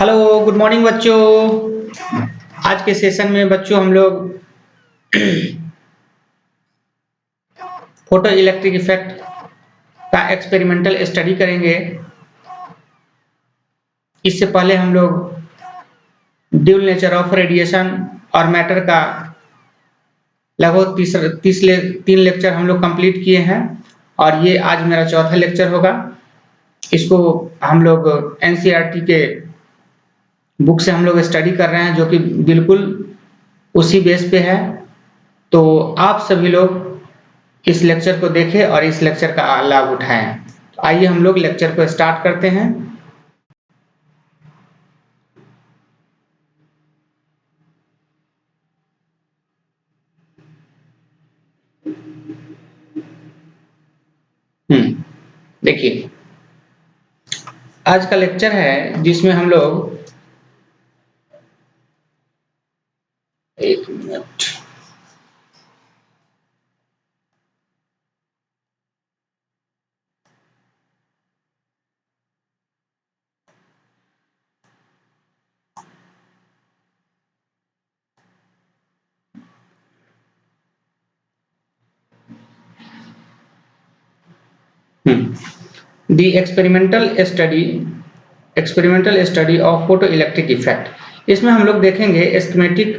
Hello, good morning बच्चों। आज के सेशन में बच्चों हम लोग फोटो इलेक्ट्रिक इफेक्ट का एक्सपेरिमेंटल स्टडी करेंगे। इससे पहले हम लोग ड्यूल नेचर ऑफ रेडिएशन और मैटर का लगभग 3 लेक्चर हम लोग कंप्लीट किए हैं और ये आज मेरा चौथा लेक्चर होगा। इसको हम लोग एनसीईआरटी के बुक से हम लोग स्टडी कर रहे हैं, जो कि बिल्कुल उसी बेस पे है। तो आप सभी लोग इस लेक्चर को देखें और इस लेक्चर का लाभ उठाएं। तो आइए हम लोग लेक्चर को स्टार्ट करते हैं। देखिए, आज का लेक्चर है जिसमें हम लोग एक minute the experimental study of photo electric effect. इसमें हम लोग देखेंगे एस्केमेटिक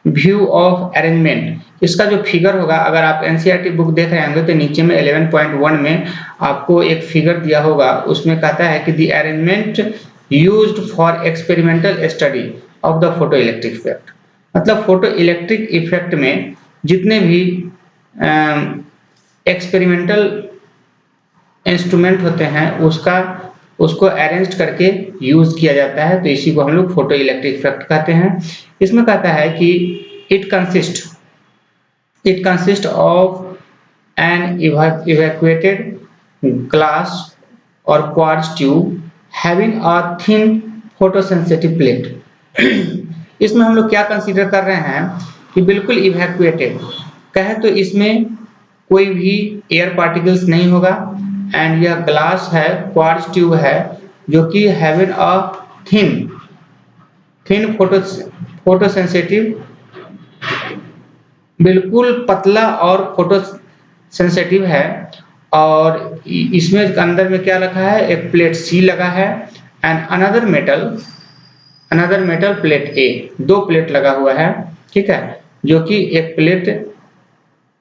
व्यू ऑफ अरेंजमेंट। इसका जो फिगर होगा, अगर आप एनसीईआरटी बुक देख रहे होंगे तो नीचे में 11.1 में आपको एक फिगर दिया होगा। उसमें कहता है कि the arrangement used for experimental study of the photo electric effect. मतलब फोटो इलेक्ट्रिक इफेक्ट में जितने भी एक्सपेरिमेंटल इंस्ट्रूमेंट होते हैं उसको अरेंज करके यूज किया जाता है, तो इसी को हम लोग फोटो इलेक्ट्रिक इफेक्ट कहते हैं। इसमें कहता है कि it consist of an evacuated glass और quartz tube having a thin photosensitive plate. इसमें हम लोग क्या कंसीडर कर रहे हैं कि बिल्कुल इवैक्यूएटेड कहे तो इसमें कोई भी एयर पार्टिकल्स नहीं होगा, एंड यह ग्लास है, क्वार्ट्ज ट्यूब है, जो कि हैविंग अ थिन फोटोसेंसिटिव, बिल्कुल पतला और फोटो सेंसिटिव है। और इसमें अंदर में क्या रखा है, एक प्लेट सी लगा है एंड अनदर मेटल प्लेट ए। दो प्लेट लगा हुआ है, ठीक है, जो कि एक प्लेट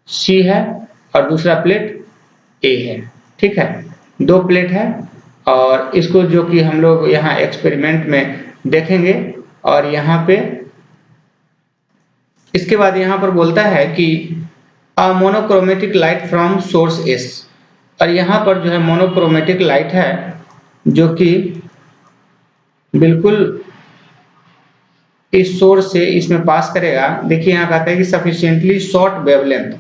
सी है और दूसरा प्लेट ए है, ठीक है, दो प्लेट है। और इसको जो कि हम लोग यहाँ एक्सपेरिमेंट में देखेंगे। और यहाँ पे इसके बाद यहाँ पर बोलता है कि a monochromatic light from source S. और यहाँ पर जो है मोनोक्रोमेटिक लाइट है, जो कि बिल्कुल इस सोर्स से इसमें पास करेगा। देखिए यहाँ कहता है कि sufficiently short wavelength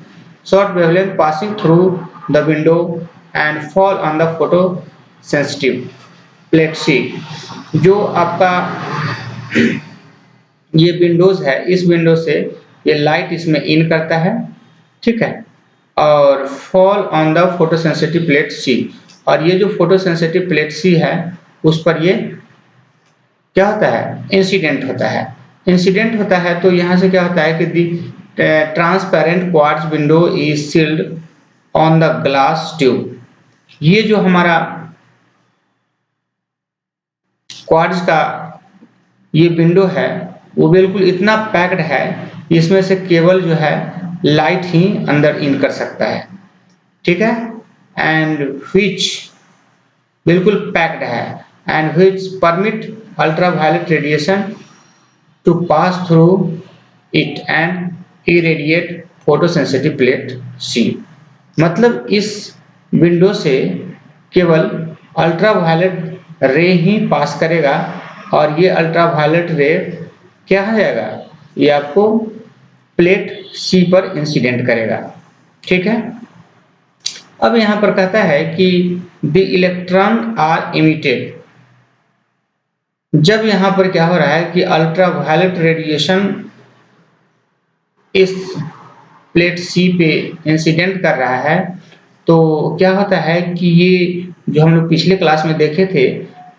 passing through the window and fall on the photo sensitive plate C. जो आपका ये विंडोज है, इस विंडो से ये लाइट इसमें इन करता है, ठीक है, और fall on the photo sensitive plate C. और ये जो फोटो सेंसिटिव प्लेट सी है उस पर ये क्या होता है, इंसिडेंट होता है। तो यहाँ से क्या होता है कि the transparent quartz window is sealed on the glass tube. ये जो हमारा क्वार्ट्ज का ये विंडो है वो बिल्कुल इतना पैक्ड है, इसमें से केवल जो है लाइट ही अंदर इन कर सकता है, ठीक है, एंड व्हिच बिल्कुल पैक्ड है, and which permit ultraviolet radiation to pass through it and irradiate photosensitive plate C. मतलब इस विंडो से केवल अल्ट्रावायलेट रे ही पास करेगा और ये अल्ट्रावायलेट रे क्या हो जाएगा, ये आपको प्लेट सी पर इंसिडेंट करेगा, ठीक है। अब यहाँ पर कहता है कि द इलेक्ट्रॉन आर इमिटेड। जब यहाँ पर क्या हो रहा है कि अल्ट्रावायलेट रेडिएशन इस प्लेट सी पे इंसिडेंट कर रहा है, तो क्या होता है कि ये जो हम लोग पिछले क्लास में देखे थे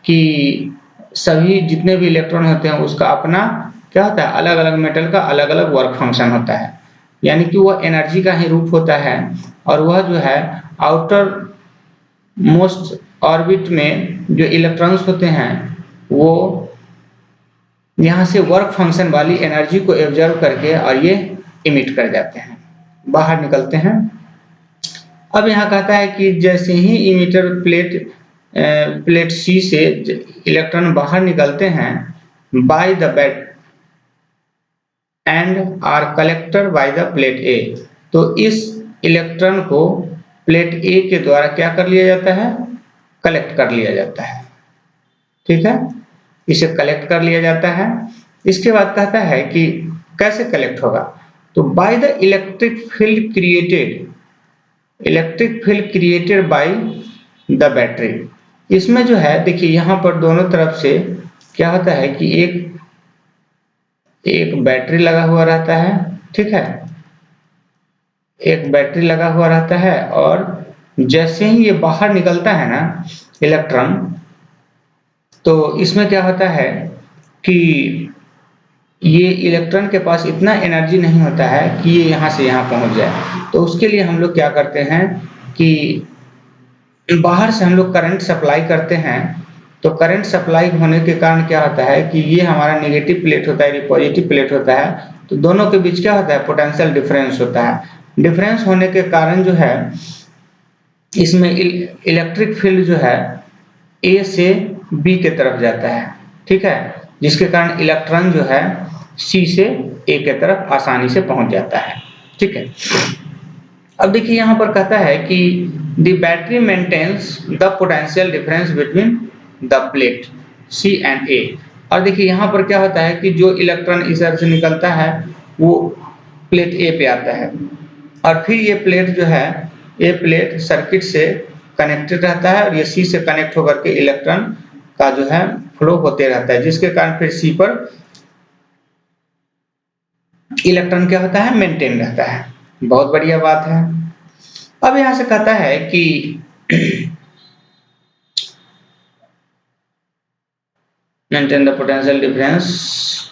कि सभी जितने भी इलेक्ट्रॉन होते हैं उसका अपना क्या होता है, अलग अलग मेटल का अलग अलग वर्क फंक्शन होता है, यानी कि वह एनर्जी का ही रूप होता है। और वह जो है आउटर मोस्ट ऑर्बिट में जो इलेक्ट्रॉन्स होते हैं वो यहाँ से वर्क फंक्शन वाली एनर्जी को एब्जॉर्ब करके और ये इमिट कर जाते हैं, बाहर निकलते हैं। अब यहाँ कहता है कि जैसे ही इमिटर प्लेट सी से इलेक्ट्रॉन बाहर निकलते हैं by the bed and are collector by the plate A, तो इस इलेक्ट्रॉन को प्लेट ए के द्वारा क्या कर लिया जाता है, कलेक्ट कर लिया जाता है। ठीक है, इसे कलेक्ट कर लिया जाता है। इसके बाद कहता है कि कैसे कलेक्ट होगा, तो by the electric field created by the battery. इसमें जो है देखिए यहाँ पर दोनों तरफ से क्या होता है कि एक बैटरी लगा हुआ रहता है। ठीक है, एक बैटरी लगा हुआ रहता है और जैसे ही ये बाहर निकलता है ना इलेक्ट्रॉन, तो इसमें क्या होता है कि ये इलेक्ट्रॉन के पास इतना एनर्जी नहीं होता है कि ये यहाँ से यहाँ पहुँच जाए। तो उसके लिए हम लोग क्या करते हैं कि बाहर से हम लोग करंट सप्लाई करते हैं। तो करंट सप्लाई होने के कारण क्या होता है कि ये हमारा नेगेटिव प्लेट होता है, ये पॉजिटिव प्लेट होता है, तो दोनों के बीच क्या होता है, पोटेंशियल डिफरेंस होता है। डिफरेंस होने के कारण जो है इसमें इलेक्ट्रिक फील्ड जो है ए से बी के तरफ जाता है। ठीक है, जिसके कारण इलेक्ट्रॉन जो है सी से ए के तरफ आसानी से पहुंच जाता है। ठीक है, अब देखिए यहाँ पर कहता है कि the battery maintains the potential difference between the plate C and A. और देखिए यहाँ पर क्या होता है कि जो इलेक्ट्रॉन इस तरह से निकलता है वो प्लेट ए पे आता है और फिर ये प्लेट जो है ये प्लेट सर्किट से कनेक्टेड रहता है और ये सी से कनेक्ट होकर के इलेक्ट्रॉन का जो है फ्लो होते रहता है, जिसके कारण फिर सी पर इलेक्ट्रॉन क्या होता है, मेंटेन रहता है। बहुत बढ़िया बात है। अब यहां से कहता है कि maintain the potential difference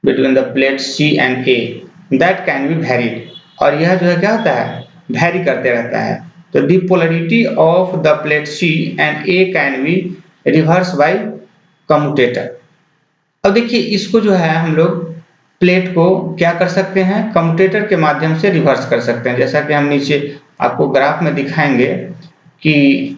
between the plate C and A that can be varied, और यह जो है क्या होता है, वैरी करते रहता है। तो the polarity of the plate C and A can be reversed by commutator। अब देखिए इसको जो है हम लोग प्लेट को क्या कर सकते हैं, कम्यूटेटर के माध्यम से रिवर्स कर सकते हैं। जैसा कि हम नीचे आपको ग्राफ में दिखाएंगे कि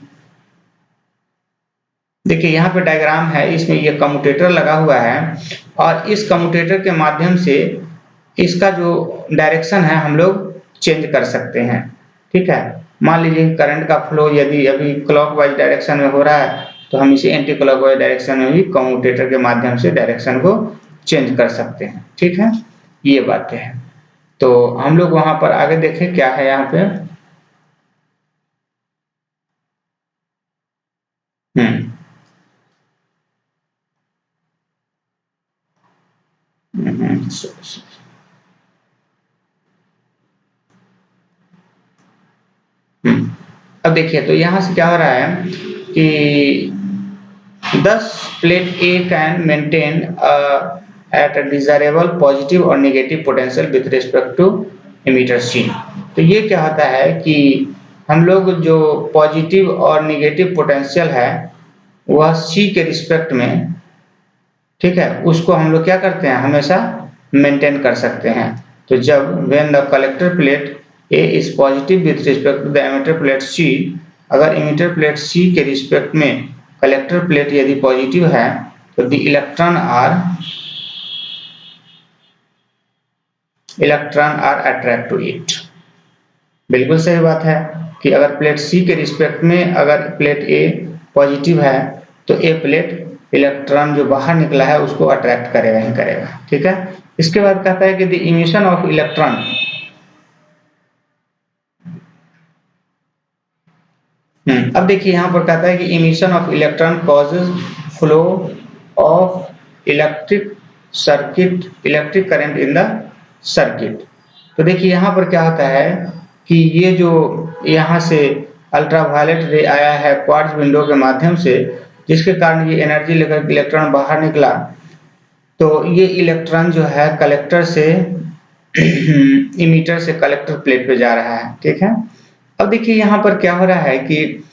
देखिए यहाँ पे डायग्राम है, इसमें ये कम्यूटेटर लगा हुआ है और इस कम्यूटेटर के माध्यम से इसका जो डायरेक्शन है हम लोग चेंज कर सकते हैं। ठीक है, मान लीजिए करंट का फ्लो यदि अभी क्लॉकवाइज डायरेक्शन में हो रहा है तो हम इसे एंटी क्लॉकवाइज डायरेक्शन में भी कम्यूटेटर के माध्यम से डायरेक्शन को चेंज कर सकते हैं। ठीक है, ये बातें हैं। तो हम लोग वहां पर आगे देखें क्या है यहाँ पे। अब देखिए तो यहाँ से क्या हो रहा है कि 10 plate A can maintain at a desirable positive और negative potential with respect to emitter C. तो ये क्या होता है कि हम लोग जो पॉजिटिव और नेगेटिव पोटेंशियल है वह सी के रिस्पेक्ट में, ठीक है, उसको हम लोग क्या करते हैं, हमेशा मेंटेन कर सकते हैं। तो जब when the collector plate A is positive with respect to the emitter plate C, अगर इमीटर प्लेट सी के रिस्पेक्ट में कलेक्टर प्लेट यदि पॉजिटिव है तो the electron are attract to it. बिल्कुल सही बात है कि अगर प्लेट सी के रिस्पेक्ट में अगर प्लेट ए पॉजिटिव है तो ए प्लेट इलेक्ट्रॉन जो बाहर निकला है उसको अट्रैक्ट करेगा ही करेगा। ठीक है, इसके बाद कहता है कि द इमिशन ऑफ इलेक्ट्रॉन, अब देखिए यहाँ पर कहता है कि emission of electron causes flow of electric current in the circuit. तो देखिए यहाँ पर क्या होता है कि ये जो यहाँ से अल्ट्रावायलेट रे आया है क्वार्ट्ज विंडो के माध्यम से, जिसके कारण ये एनर्जी लेकर इलेक्ट्रॉन बाहर निकला। तो ये इलेक्ट्रॉन जो है कलेक्टर से इमीटर से कलेक्टर प्लेट पे जा रहा है, ठीक है। अब देखिए यहाँ पर क्या हो रहा है कि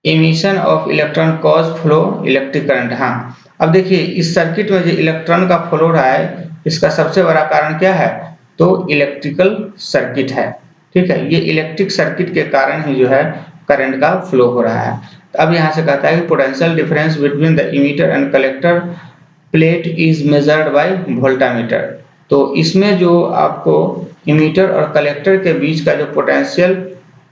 emission of electron cause flow electric current. हाँ, अब देखिए इस सर्किट में जो इलेक्ट्रॉन का फ्लो रहा है, इसका सबसे बड़ा कारण क्या है, तो इलेक्ट्रिकल सर्किट है, ठीक है। ये इलेक्ट्रिक सर्किट के कारण ही जो है करंट का फ्लो हो रहा है। तो अब यहाँ से कहता है कि potential difference between the emitter and collector plate is measured by voltameter. तो इसमें जो आपको इमीटर और कलेक्टर के बीच का जो पोटेंशियल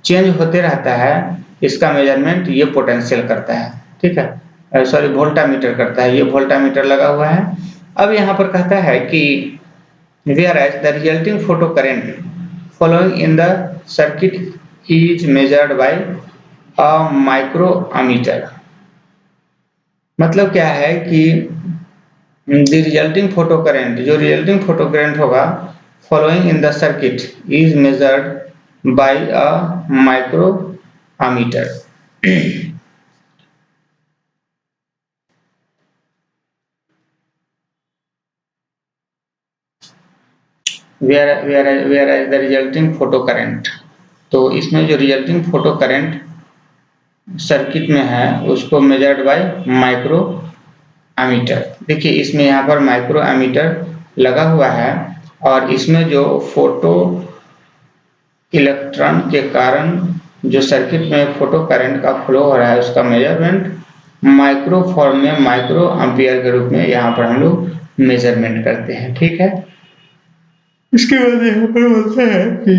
चेंज होते रहता है, इसका मेजरमेंट ये पोटेंशियल करता है, ठीक है, सॉरी वोल्टामीटर करता है, ये वोल्टामीटर लगा हुआ है। अब यहाँ पर कहता है कि whereas the resulting photo current following in the circuit is measured by a microammeter। मतलब क्या है कि the resulting photo current, जो resulting photo current होगा following in the circuit is measured by a microammeter। whereas the resulting photo current, तो इसमें जो resulting photo current circuit में है उसको मेजर्ड बाय माइक्रो एमीटर। देखिए इसमें यहाँ पर माइक्रो एमीटर लगा हुआ है और इसमें जो फोटो इलेक्ट्रॉन के कारण जो सर्किट में फोटो करंट का फ्लो हो रहा है उसका मेजरमेंट माइक्रो फॉर्म में माइक्रो एम्पियर के रूप में यहाँ पर हम लोग मेजरमेंट करते हैं, ठीक है। इसके बाद यहाँ पर बोलते हैं कि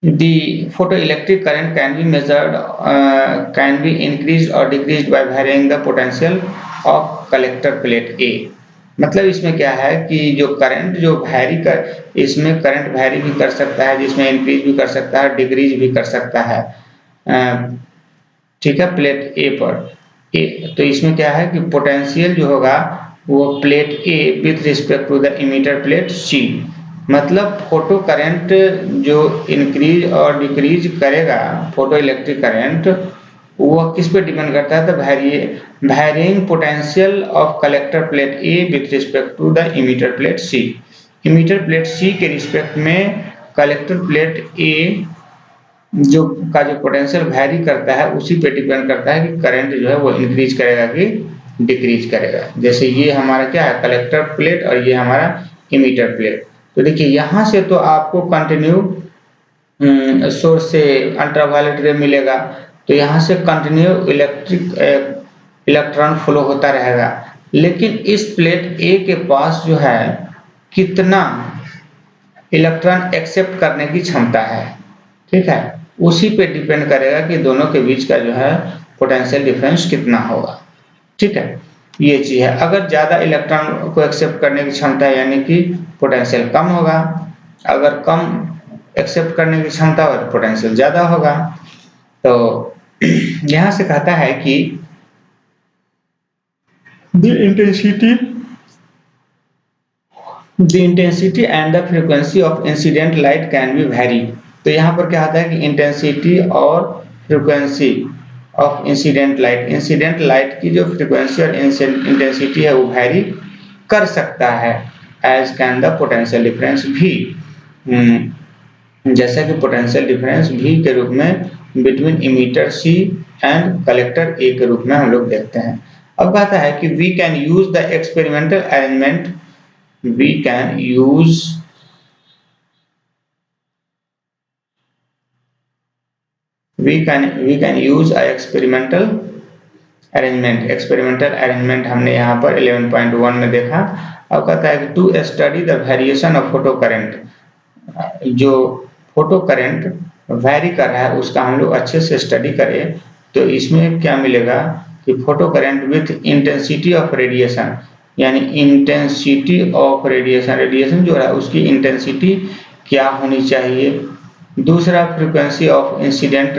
the photoelectric current can be measured, can be increased or decreased by varying the potential of collector plate A। मतलब इसमें क्या है कि जो करंट जो वैरी कर, इसमें करंट वैरी भी कर सकता है, जिसमें इंक्रीज भी कर सकता है, डिक्रीज भी कर सकता है, ठीक है, प्लेट ए पर। तो इसमें क्या है कि पोटेंशियल जो होगा वो plate A with respect to the emitter plate C. मतलब फोटो करंट जो इंक्रीज और डिक्रीज करेगा फोटो इलेक्ट्रिक करंट, वो किस पे डिपेंड करता है, तो varying potential of collector plate A with respect to the emitter plate C. Emitter plate C के रिस्पेक्ट में कलेक्टर प्लेट ए जो पोटेंशियल वैरी करता है उसी पे डिपेंड करता है कि करंट जो है वो इंक्रीज करेगा कि डिक्रीज करेगा। जैसे ये हमारा क्या है कलेक्टर प्लेट और ये हमारा इमीटर प्लेट। तो देखिए यहाँ से तो आपको कंटिन्यू सोर्स से अल्ट्रावायलेट रे मिलेगा, तो यहाँ से कंटिन्यू इलेक्ट्रॉन फ्लो होता रहेगा। लेकिन इस प्लेट ए के पास जो है कितना इलेक्ट्रॉन एक्सेप्ट करने की क्षमता है, ठीक है, उसी पे डिपेंड करेगा कि दोनों के बीच का जो है पोटेंशियल डिफरेंस कितना होगा, ठीक है। ये चीज है, अगर ज्यादा इलेक्ट्रॉन को एक्सेप्ट करने की क्षमता है यानी कि पोटेंशियल कम होगा, अगर कम एक्सेप्ट करने की क्षमता हो तो पोटेंशियल ज्यादा होगा। तो यहां से कहता है कि the intensity and the frequency of incident light can be very. तो यहाँ पर क्या आता है कि इंटेंसिटी और फ्रीक्वेंसी ऑफ इंसिडेंट लाइट की जो फ्रीक्वेंसी और इंटेंसिटी है वो वेरी कर सकता है, as can the potential difference भी, जैसा कि पोटेंशियल डिफरेंस भी के रूप में between emitter C and collector A के रूप में हम लोग देखते हैं। अब कहता है कि we can use the experimental arrangement, we can use a experimental arrangement हमने यहाँ पर 11.1 में देखा। अब कहता है कि to study the variation of photo current, जो फोटो करंट वेरी कर रहा है उसका हम लोग अच्छे से स्टडी करें तो इसमें क्या मिलेगा कि photo current with intensity of radiation, यानी इंटेंसिटी ऑफ रेडिएशन जो है उसकी इंटेंसिटी क्या होनी चाहिए। दूसरा फ्रीक्वेंसी ऑफ इंसिडेंट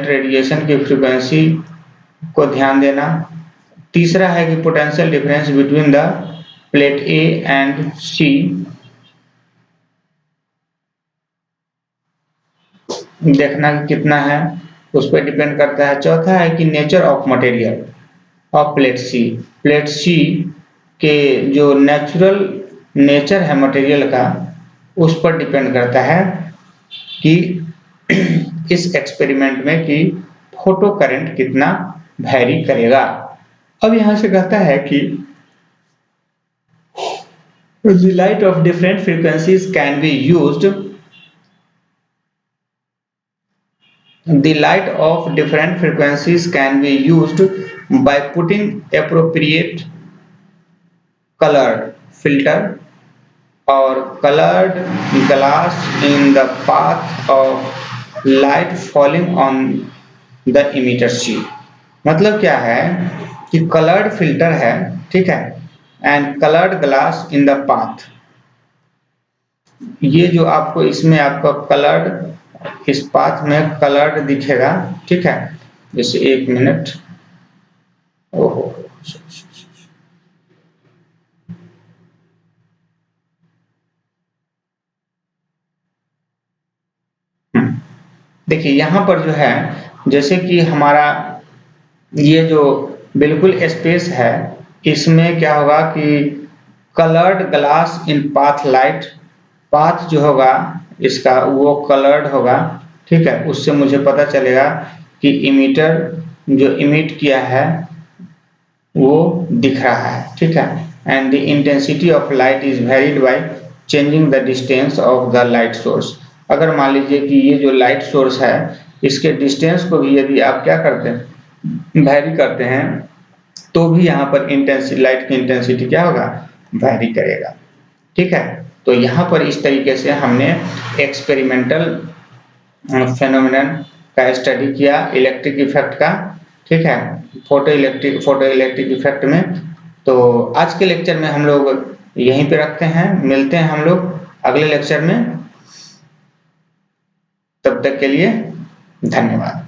रेडिएशन की फ्रीक्वेंसी को ध्यान देना। तीसरा है कि potential difference between the plate A and C देखना कि कितना है उस पर डिपेंड करता है। चौथा है कि nature of material of plate C. Plate C के जो नेचुरल नेचर है मटेरियल का उस पर डिपेंड करता है कि इस एक्सपेरिमेंट में कि फोटो करंट कितना वैरी करेगा। अब यहां से कहता है कि the light of different frequencies can be used the light of different frequencies can be used by putting appropriate colored filter or colored glass in the path of light falling on the emitter sheet। मतलब क्या है कि coloured filter है, ठीक है, and coloured glass in the path. ये जो आपको इसमें आपका कलर्ड इस पाथ में कलर्ड दिखेगा, ठीक है। जैसे 1 मिनट, ओहो देखिए यहाँ पर जो है जैसे कि हमारा ये जो बिल्कुल स्पेस है इसमें क्या होगा कि coloured glass in path light, path जो होगा इसका वो कलर्ड होगा, ठीक है। उससे मुझे पता चलेगा कि इमीटर जो इमिट किया है वो दिख रहा है, ठीक है। And the intensity of light is varied by changing the distance of the light source. अगर मान लीजिए कि ये जो लाइट सोर्स है इसके डिस्टेंस को भी यदि आप क्या करते हैं वैरी करते हैं तो भी यहाँ पर इंटेंसिटी लाइट की इंटेंसिटी क्या होगा वैरी करेगा, ठीक है। तो यहाँ पर इस तरीके से हमने एक्सपेरिमेंटल फेनोमेनन का स्टडी किया इलेक्ट्रिक इफेक्ट का, ठीक है, फोटो इलेक्ट्रिक इफेक्ट में। तो आज के लेक्चर में हम लोग यहीं पे रखते हैं, मिलते हैं हम लोग अगले लेक्चर में। तब तक के लिए धन्यवाद।